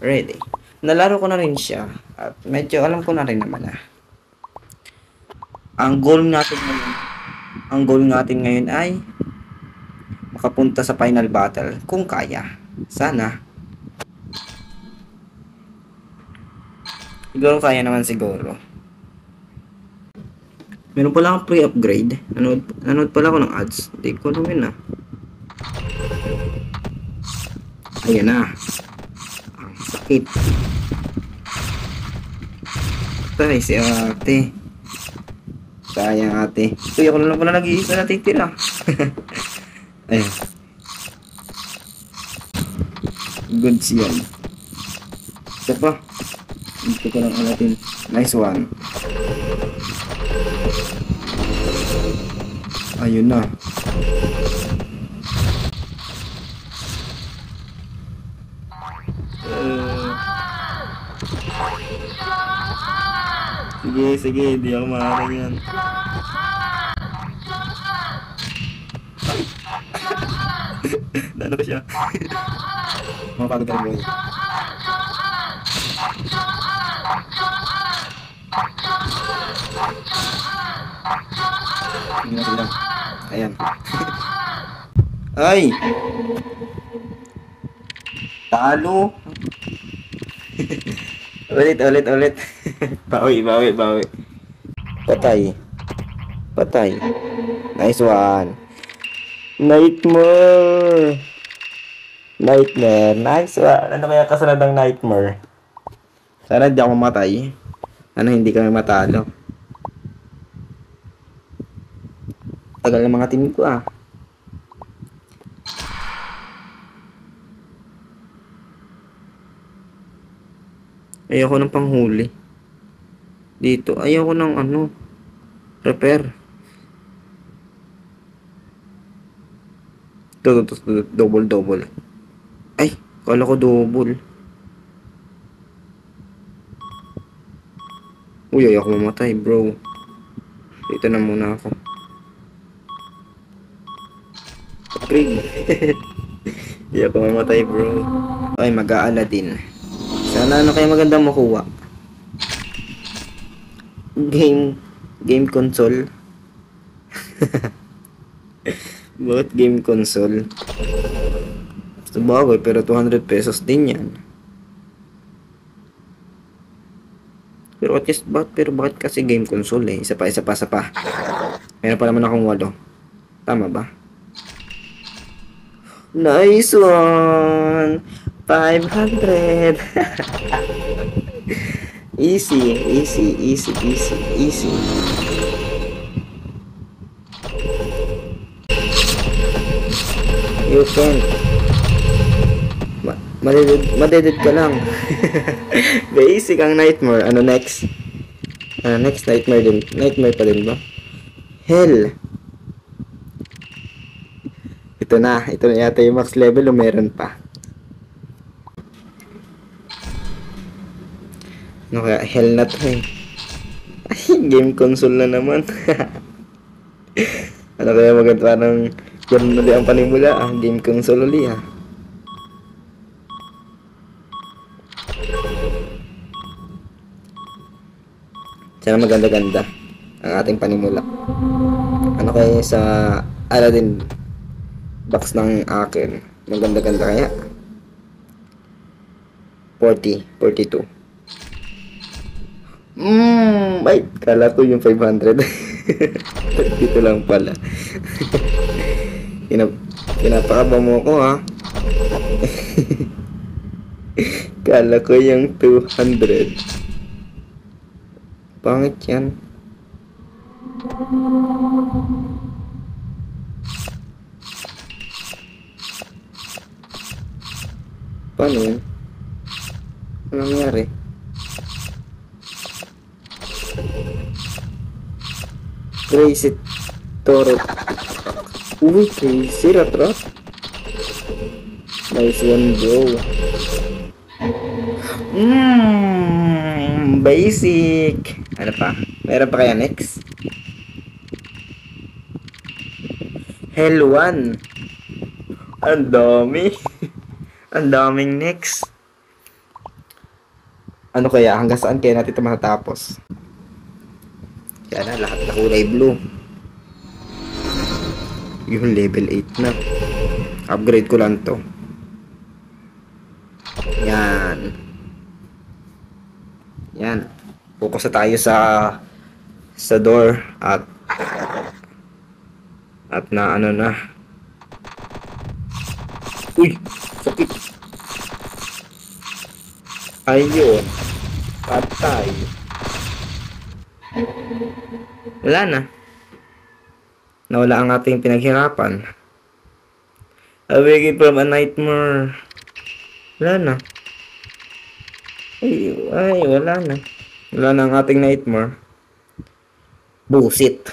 Ready. Nalaro ko na rin siya. At medyo alam ko na rin naman na. Ang goal natin ngayon ay makapunta sa final battle kung kaya. Sana. Siguro kaya naman siguro. Meron pala akong pre-upgrade. Nanood pala ako ng ads. Hindi ko alam yun ah. Ayan na. Ang sakit. Tay, si ate. Sayang ate. Uy, ako na lang pala nag-iisa na titira. Ayan. Goods yan. Isa pa. Dito ko lang natin. Nice one. Ayun na. Sige, di ako maaaring yan. Ano ba siya? Mapagod ka boy. Sige. Ayan. Ay! Talo! ulit. bawi. Patay. Nice one. Nightmare. Nice one. Ano kaya kasunod ng nightmare? Sana hindi ako mamatay. Sana hindi kami matalo. Tagal ng mga team ko ah. Ayoko ng panghuli. Dito, ayoko ng repair. Double. Ay, kala ko double. Uy, ayoko mamatay, bro. Dito na muna ako. Upgrade. Hindi ako mamatay, bro. Ay, mag-aala din. Sana ano kaya magandang makuha? Game console. Bakit game console? Sabagay, pero 200 pesos din yan. Pero bakit kasi game console eh? Isa pa. Meron pa naman akong 8. Tama ba? Nice one! 500. Easy. You can. Madeded ka lang. Basic ang nightmare. Ano next? Next nightmare din. Nightmare pa din ba? Hell. Ito na yata yung max level o meron pa. Ano kaya? Hell na to eh. Ay, game console na naman. Ano kaya maganda? Parang ganun ulit ang panimula. Game console ulit ah. Sana maganda-ganda ang ating panimula. Ano kaya sa Aladdin box ng akin? Maganda-ganda kaya? 42. Ay, kala ko yung 500. Dito lang pala. Pinapakaba mo ko ha. Kala ko yung 200. Pangit yan. Paano yun? Ano nangyari? Crazy Toro. Uy, crazy Ratrat. Nice one, bro. Basic. Ano pa? Meron pa kaya next? Hell 1. Ang dami. Ang daming next. Ano kaya? Hanggang saan kaya natin ito matatapos? Kaya na, lahat na kulay blue. Yung level 8 na. Upgrade ko lang to. Yan. Yan. Focus na tayo sa door at na ano na. Uy! Sakit! Ayun. Patay. Wala na. Nawala ang ating pinaghirapan. Awaken from a nightmare. Wala na. Ay, wala na. Wala na ang ating nightmare. Bullshit.